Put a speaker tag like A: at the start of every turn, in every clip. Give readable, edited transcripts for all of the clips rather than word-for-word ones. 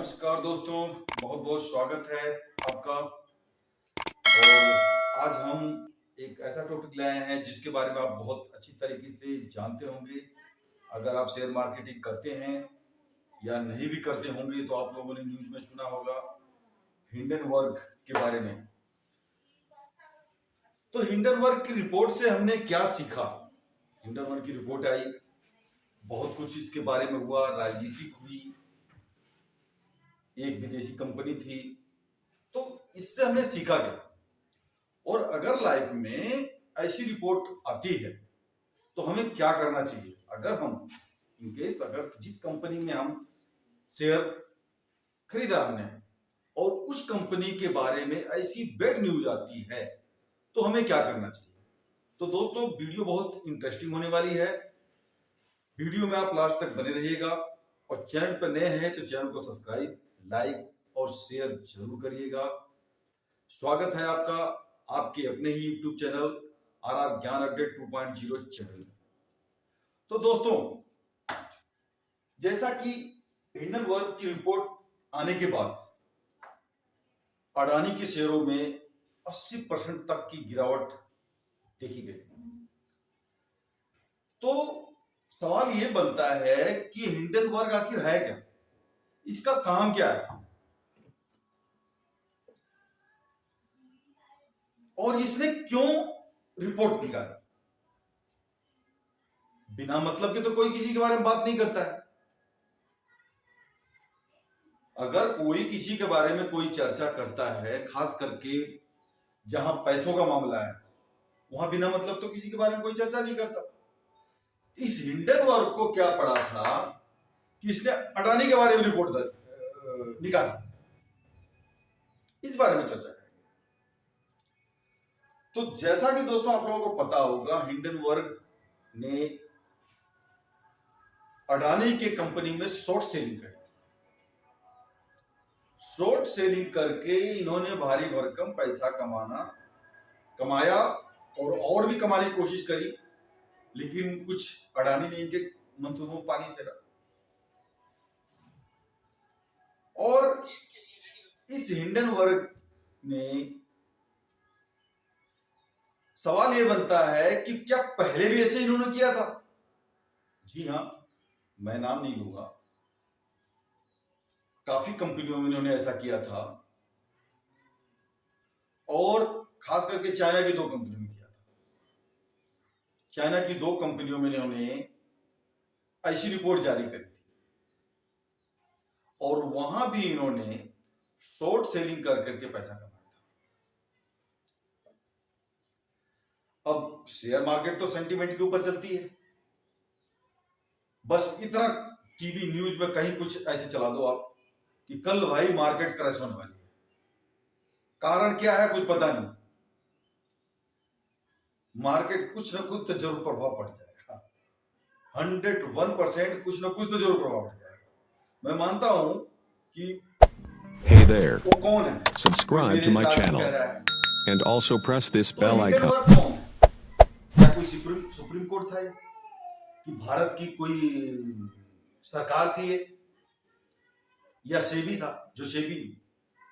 A: नमस्कार दोस्तों, बहुत बहुत स्वागत है आपका। और आज हम एक ऐसा टॉपिक लाए हैं जिसके बारे में आप बहुत अच्छी तरीके से जानते होंगे। अगर आप शेयर मार्केटिंग करते हैं या नहीं भी करते होंगे तो आप लोगों ने न्यूज में सुना होगा हिंडनबर्ग के बारे में। तो हिंडनबर्ग की रिपोर्ट से हमने क्या सीखा? हिंडनबर्ग की रिपोर्ट आई, बहुत कुछ इसके बारे में हुआ, राजनीतिक हुई, एक विदेशी कंपनी थी। तो इससे हमने सीखा क्या, और अगर लाइफ में ऐसी रिपोर्ट आती है तो हमें क्या करना चाहिए? अगर हम इनकेस अगर जिस कंपनी में हम शेयर खरीदा हमने और उस कंपनी के बारे में ऐसी बैड न्यूज आती है तो हमें क्या करना चाहिए? तो दोस्तों, वीडियो बहुत इंटरेस्टिंग होने वाली है। वीडियो में आप लास्ट तक बने रहिएगा और चैनल पर नए हैं तो चैनल को सब्सक्राइब, लाइक और शेयर जरूर करिएगा। स्वागत है आपका आपके अपने ही यूट्यूब चैनल आर ज्ञान अपडेट 2.0 चैनल में। तो दोस्तों, जैसा कि हिंडनबर्ग की रिपोर्ट आने के बाद अडानी के शेयरों में 80% तक की गिरावट देखी गई। तो सवाल यह बनता है कि हिंडनबर्ग आखिर है क्या, इसका काम क्या है और इसने क्यों रिपोर्ट निकाली? बिना मतलब के तो कोई किसी के बारे में बात नहीं करता है। अगर कोई किसी के बारे में कोई चर्चा करता है, खास करके जहां पैसों का मामला है, वहां बिना मतलब तो किसी के बारे में कोई चर्चा नहीं करता। इस हिंडनबर्ग को क्या पड़ा था कि इसने अडानी के बारे में रिपोर्ट निकाली? इस बारे में चर्चा करेंगे। तो जैसा कि दोस्तों आप लोगों को पता होगा, हिंडनबर्ग ने अडानी के कंपनी में शॉर्ट सेलिंग करी। शॉर्ट सेलिंग करके इन्होंने भारी भरकम पैसा कमाया और भी कमाने की कोशिश करी, लेकिन कुछ अडानी ने इनके मंसूबों में पानी फेरा। और इस हिंडनबर्ग ने सवाल यह बनता है कि क्या पहले भी ऐसे इन्होंने किया था? जी हां, मैं नाम नहीं लूंगा, काफी कंपनियों में इन्होंने ऐसा किया था और खास करके चाइना की 2 कंपनियों में किया था। चाइना की 2 कंपनियों में इन्होंने ऐसी रिपोर्ट जारी करी थी और वहां भी इन्होंने शॉर्ट सेलिंग कर करके पैसा कमाया था। अब शेयर मार्केट तो सेंटीमेंट के ऊपर चलती है, बस इतना टीवी न्यूज में कहीं कुछ ऐसे चला दो आप कि कल भाई मार्केट क्रैश होने वाली है। कारण क्या है कुछ पता नहीं, मार्केट कुछ ना कुछ तो जरूर प्रभाव पड़ जाएगा। 101% कुछ ना कुछ तो जरूर प्रभाव पड़ जाएगा। मैं मानता हूं कि
B: Hey there,
A: वो कौन है,
B: subscribe to my channel and also press this
A: तो
B: bell icon.
A: हिंडनबर्ग कौन? क्या कोई सुप्रीम कोर्ट था कि भारत की कोई सरकार थी या सेबी था, जो सेबी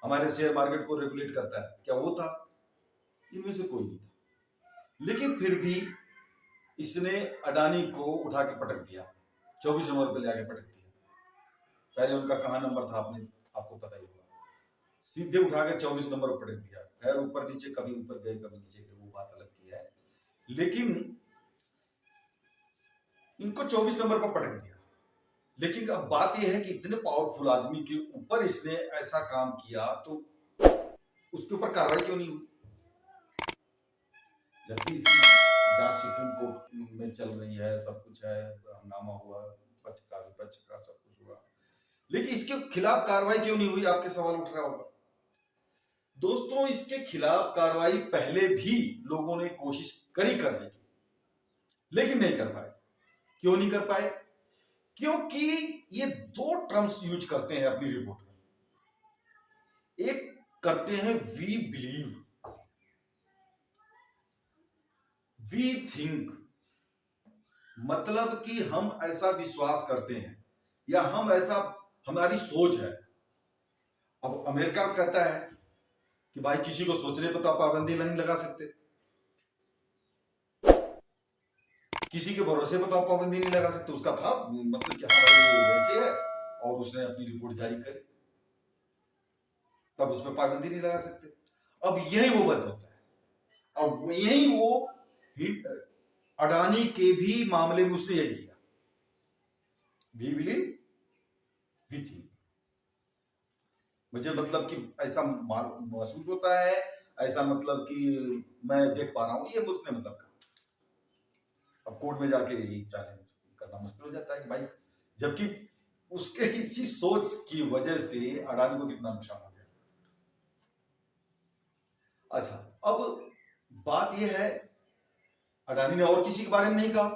A: हमारे शेयर मार्केट को रेगुलेट करता है, क्या वो था? इनमें से कोई नहीं था। लेकिन फिर भी इसने अडानी को उठा के पटक दिया, 24 नंबर पे ले आके पटक दिया। पहले उनका कहां नंबर था आपको पता ही होगा, सीधे उठा के 24 नंबर पर पटक दिया। खैर ऊपर नीचे, कभी ऊपर गए कभी नीचे गए, वो बात अलग की है, लेकिन इनको 24 नंबर पर पटक दिया। लेकिन अब बात यह है कि इतने पावरफुल आदमी के ऊपर इसने ऐसा काम किया तो उसके ऊपर कार्रवाई क्यों नहीं हुई? जबकि इसकी जांच सुप्रीम कोर्ट में चल रही है, सब कुछ है, हंगामा हुआ, पक्ष का विपक्ष का सब कुछ हुआ, लेकिन इसके खिलाफ कार्रवाई क्यों नहीं हुई? आपके सवाल उठ रहा होगा। दोस्तों, इसके खिलाफ कार्रवाई पहले भी लोगों ने कोशिश करी करने की, लेकिन नहीं कर पाए। क्यों नहीं कर पाए? क्योंकि ये 2 टर्म्स यूज करते हैं अपनी रिपोर्ट में। एक करते हैं वी बिलीव, वी थिंक, मतलब कि हम ऐसा विश्वास करते हैं या हम ऐसा, हमारी सोच है अब अमेरिका कहता है कि भाई किसी को सोचने पर तो आप पाबंदी नहीं लगा सकते, किसी के भरोसे पर तो आप पाबंदी नहीं लगा सकते। उसका था मतलब कि हाँ भाई वैसे है, और उसने अपनी रिपोर्ट जारी करी, तब उसमें पाबंदी नहीं लगा सकते। अब यही वो बच जाता है। अब यही वो अडानी के भी मामले में उसने यही किया, वी बिलीव वी थिंक। मुझे मतलब कि ऐसा महसूस होता है, ऐसा मतलब कि मैं देख पा रहा हूं, ये उसने मतलब कहा। अब कोर्ट में जाके यही चैलेंज करना मुश्किल हो जाता है कि भाई, जबकि उसके इसी सोच की वजह से अडानी को कितना नुकसान हो गया। अच्छा, अब बात यह है, अडानी ने और किसी के बारे में नहीं कहा,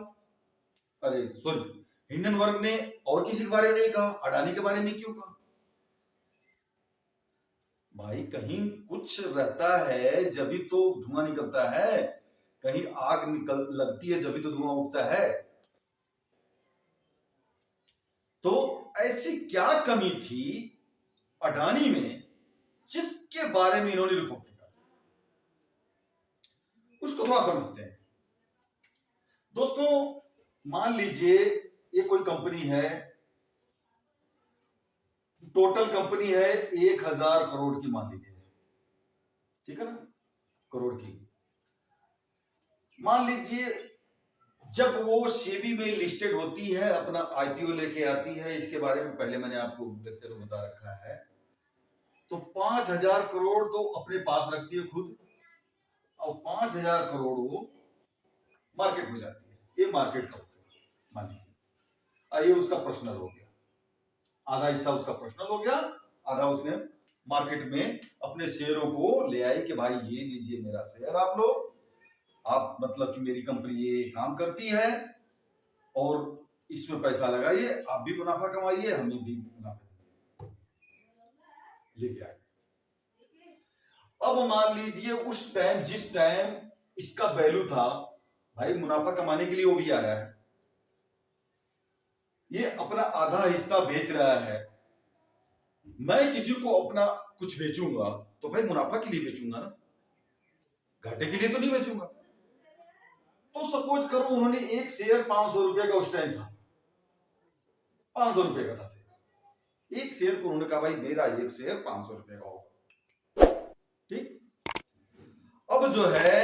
A: अरे सॉरी, हिंडनबर्ग ने और किसी के बारे में नहीं कहा, अडानी के बारे में क्यों कहा? भाई कहीं कुछ रहता है जब तो धुआं निकलता है, कहीं आग निकल लगती है जब तो धुआं उठता है। तो ऐसी क्या कमी थी अडानी में जिसके बारे में इन्होंने रिपोर्ट किया, उसको थोड़ा समझते हैं। दोस्तों, मान लीजिए ये कोई कंपनी है, टोटल कंपनी है 1000 करोड़ की, मान लीजिए, ठीक है ना, करोड़ की। मान लीजिए जब वो सेबी में लिस्टेड होती है, अपना आईपीओ लेके आती है, इसके बारे में पहले मैंने आपको लेक्चर में बता रखा है, तो 5000 करोड़ तो अपने पास रखती है खुद, और 5000 करोड़ वो मार्केट में लाती है। ये मार्केट का होता है, मान लीजिए। ये उसका पर्सनल हो गया, आधा हिस्सा उसका पर्सनल हो गया, आधा उसने मार्केट में अपने शेयरों को ले आई कि भाई ये लीजिए मेरा शेयर, आप लोग, आप मतलब कि मेरी कंपनी ये काम करती है और इसमें पैसा लगाइए, आप भी मुनाफा कमाइए, हमें भी मुनाफा लेके आए। अब मान लीजिए उस टाइम, जिस टाइम इसका वैल्यू था, भाई मुनाफा कमाने के लिए वो भी आ रहा है, ये अपना आधा हिस्सा बेच रहा है। मैं किसी को अपना कुछ बेचूंगा तो भाई मुनाफा के लिए बेचूंगा ना, घाटे के लिए तो नहीं बेचूंगा। तो सपोज करो उन्होंने एक शेयर 500 रुपए का उस टाइम था, 500 रुपए का था शेयर, एक शेयर को उन्होंने कहा भाई मेरा एक शेयर 500 रुपए का होगा, ठीक। अब जो है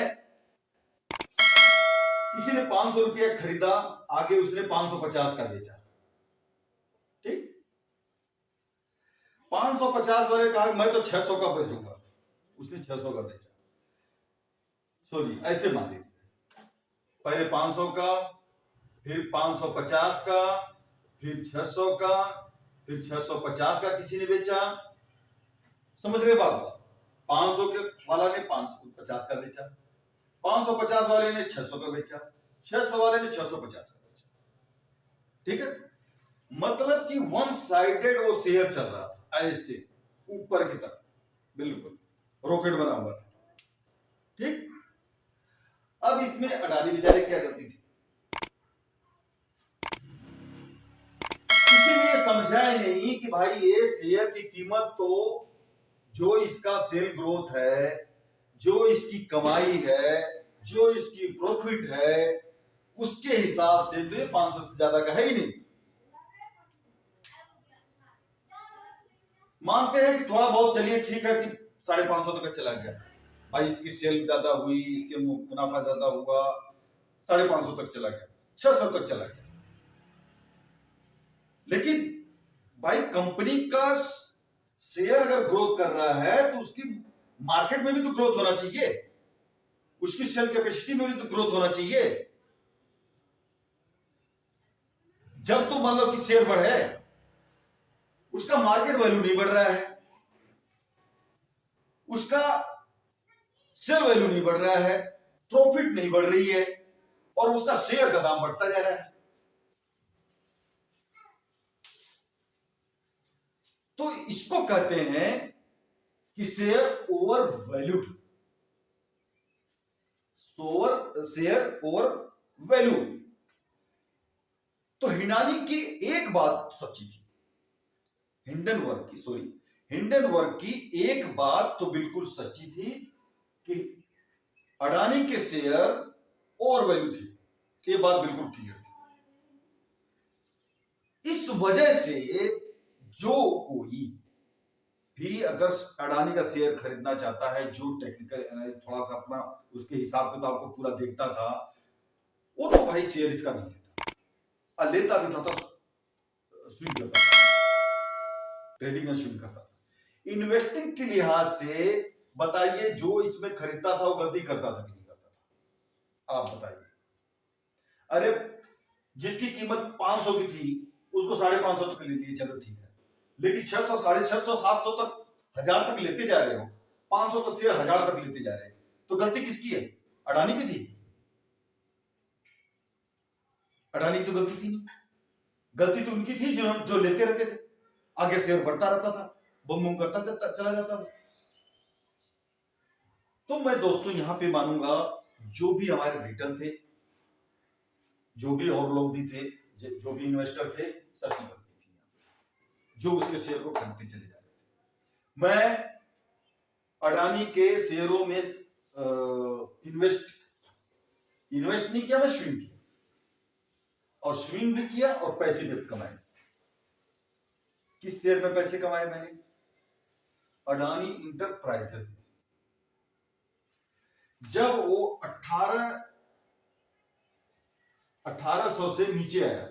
A: किसी ने 500 रुपया खरीदा, आगे उसने 550 का बेचा, ठीक। 550 वाले कहा मैं तो 600 का बेचूंगा, उसने 600 का बेचा। सॉरी, ऐसे मान लीजिए पहले 500 का, फिर 550 का, फिर 600 का, फिर 650 का किसी ने बेचा। समझ रहे बात को? 500 के वाला ने 550 का बेचा, 550 वाले ने 600 का बेचा, 600 वाले ने 650 का बेचा, ठीक है। मतलब कि वन साइडेड वो शेयर चल रहा था, ऐसे ऊपर की तरफ, बिल्कुल रॉकेट बना हुआ था, ठीक। अब इसमें अडानी बेचारे क्या गलती थी? किसी ने समझा ही नहीं कि भाई ये शेयर की कीमत तो जो इसका सेल ग्रोथ है, जो इसकी कमाई है, जो इसकी प्रॉफिट है, उसके हिसाब से तो ये 500 से ज्यादा का है ही नहीं। मानते हैं कि थोड़ा बहुत चलिए ठीक है कि 550 तक चला गया, भाई इसकी सेल ज्यादा हुई, इसके मुनाफा ज्यादा हुआ, 550 तक चला गया, 600 तक चला गया। लेकिन भाई कंपनी का शेयर अगर ग्रोथ कर रहा है तो उसकी मार्केट में भी तो ग्रोथ होना चाहिए, उसकी सेल कैपेसिटी में भी तो ग्रोथ होना चाहिए। जब तो मतलब कि शेयर बढ़े, उसका मार्केट वैल्यू नहीं बढ़ रहा है, उसका शेयर वैल्यू नहीं बढ़ रहा है, प्रॉफिट नहीं बढ़ रही है, और उसका शेयर का दाम बढ़ता जा रहा है। तो इसको कहते हैं कि share over valued, share over value. तो हिंडानी की एक बात सच्ची थी, हिंडनबर्ग की, सॉरी, हिंडनबर्ग की एक बात तो बिल्कुल सच्ची थी कि अडानी के शेयर ओवर वैल्यू थे, ये बात बिल्कुल क्लियर थी। इस वजह से जो कोई भी अगर अडानी का शेयर खरीदना चाहता है, जो टेक्निकल एनालिस्ट थोड़ा सा अपना उसके हिसाब किताब को पूरा देखता था, वो तो भाई शेयर इसका नहीं लेता, और लेता भी था तो स्विंग करता था, ट्रेडिंग में स्विंग करता था। इन्वेस्टिंग के लिहाज से बताइए, जो इसमें खरीदता था वो गलती करता था कि नहीं करता था? आप बताइए। अरे जिसकी कीमत 500 की थी उसको 550 तक ले लिए, चलो ठीक है, लेकिन 600, 650, 700 तक, 1000 तक लेते जा रहे हो, 500 का शेयर 1000 तक लेते जा रहे हैं, तो गलती किसकी है? अडानी की थी? अडानी की तो गलती थी नहीं, गलती तो उनकी थी जो लेते रहते थे, आगे शेयर बढ़ता रहता था, बम बम करता चला जाता था। तो मैं दोस्तों यहां पे मानूंगा, जो भी हमारे रिटर्न थे, जो भी और लोग भी थे, जो भी इन्वेस्टर थे, सबकी गलती थी जो उसके शेयर को खरीदते चले जा रहे थे। मैं अडानी के शेयरों में इन्वेस्ट नहीं किया, मैं स्विंग किया, और स्विंग भी किया और पैसे भी कमाए। किस शेयर में पैसे कमाए मैंने? अडानी इंटरप्राइजेस में। जब वो 1800 से नीचे आया,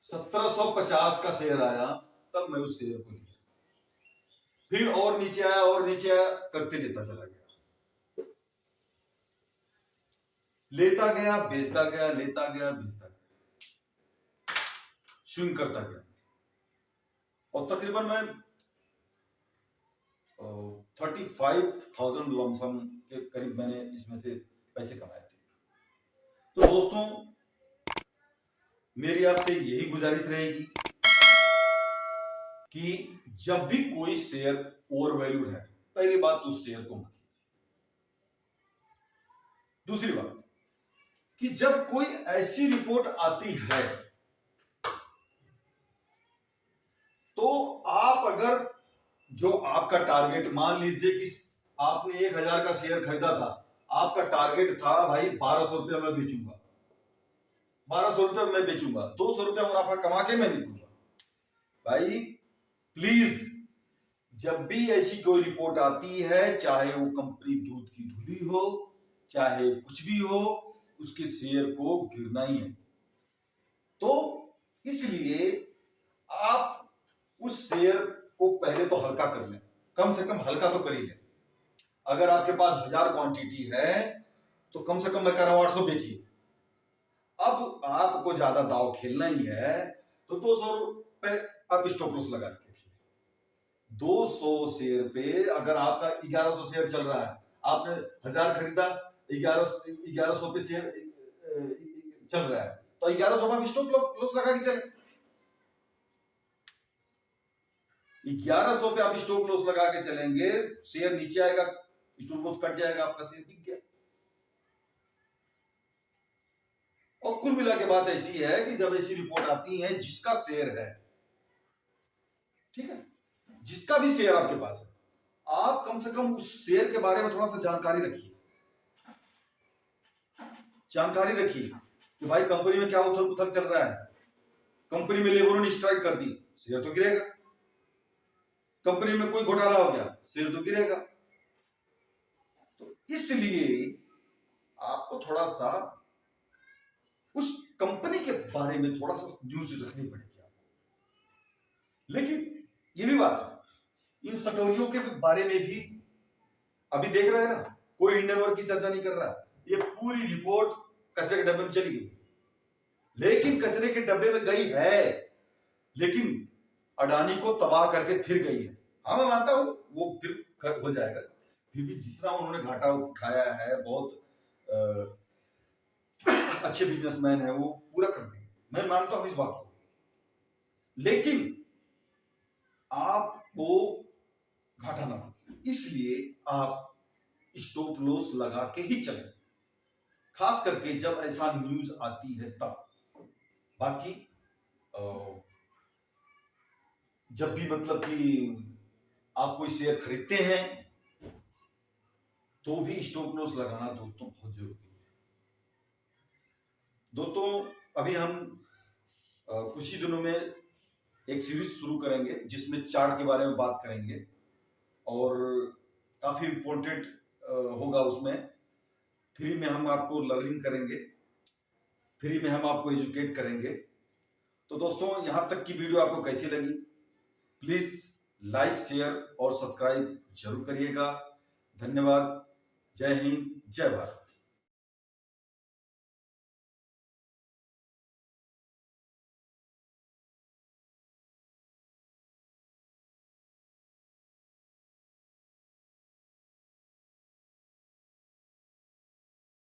A: 1750 का शेयर आया, तब मैं उस शेयर को लिया, फिर और नीचे आया और नीचे आया, करते लेता चला गया, लेता गया बेचता गया, लेता गया बेचता गया, स्विंग करता गया, और तकरीबन मैं 35,000 लमसम के करीब मैंने इसमें से पैसे कमाए थे। तो दोस्तों, मेरी आपसे यही गुजारिश रहेगी कि जब भी कोई शेयर ओवर वैल्यूड है, पहली बात उस शेयर को मत लीजिए। दूसरी बात कि जब कोई ऐसी रिपोर्ट आती है, तो आप अगर जो आपका टारगेट, मान लीजिए कि आपने 1000 का शेयर खरीदा था, आपका टारगेट था भाई 1200 रुपया मैं बेचूंगा, 1200 रुपया मैं बेचूंगा, 200 रुपया मुनाफा कमा के मैं निकलूंगा। भाई प्लीज, जब भी ऐसी कोई रिपोर्ट आती है, चाहे वो कंपनी दूध की धुली हो, चाहे कुछ भी हो, उसके शेयर को गिरना ही है। तो इसलिए आप उस शेयर को पहले तो हल्का कर लें, कम से कम हल्का तो कर ही लें। अगर आपके पास 1000 क्वांटिटी है, तो कम से कम मैं कह रहा हूं 800 बेचिए। अब आपको ज्यादा दाव खेलना ही है, तो 200 रुपए आप स्टॉप लॉस लगा के रखिए। 200 शेयर पे अगर आपका 1100 शेयर चल रहा है, आपने 1000 खरीदा, 1100 पे शेयर चल रहा है, तो 1100 में आप स्टॉप लॉस लगा के चले। 1100 पे आप स्टॉप लॉस लगा के चलेंगे, शेयर नीचे आएगा, स्टॉप लॉस कट जाएगा, आपका शेयर बिक गया। और कुल मिला के बात ऐसी है कि जब ऐसी रिपोर्ट आती है, जिसका शेयर है, ठीक है, जिसका भी शेयर आपके पास है, आप कम से कम उस शेयर के बारे में थोड़ा सा जानकारी रखिए। जानकारी रखिए कि भाई कंपनी में क्या उथल पुथल चल रहा है, कंपनी में लेबरों ने स्ट्राइक कर दी, शेयर तो गिरेगा। कंपनी में कोई घोटाला हो गया, शेयर तो गिरेगा। तो इसलिए आपको थोड़ा सा उस कंपनी के बारे में थोड़ा सा न्यूज रखनी पड़ेगी आपको। लेकिन ये भी बात है, इन सटोरियों के बारे में भी अभी देख रहे हैं ना, कोई हिंडनबर्ग की चर्चा नहीं कर रहा। ये पूरी रिपोर्ट कचरे के डब्बे में चली गई, लेकिन कचरे के डब्बे में गई है, लेकिन अडानी को तबाह करके फिर गई है। हाँ, मैं मानता हूं वो फिर हो जाएगा, फिर भी जितना उन्होंने घाटा उठाया है, बहुत अच्छे बिजनेसमैन है, वो पूरा कर देंगे, मैं मानता हूं इस बात को। लेकिन आपको घाटा ना हो, इसलिए आप स्टॉप लॉस लगा के ही चलें, खास करके जब ऐसा न्यूज आती है तब। बाकी जब भी मतलब कि आप कोई शेयर खरीदते हैं तो भी स्टॉप लॉस लगाना दोस्तों बहुत जरूरी है। दोस्तों अभी हम कुछ ही दिनों में एक सीरीज शुरू करेंगे जिसमें चार्ट के बारे में बात करेंगे और काफी इम्पोर्टेंट होगा। उसमें फ्री में हम आपको लर्निंग करेंगे, फ्री में हम आपको एजुकेट करेंगे। तो दोस्तों यहाँ तक की वीडियो आपको कैसी लगी, प्लीज लाइक, शेयर और सब्सक्राइब जरूर करिएगा। धन्यवाद। जय हिंद, जय भारत।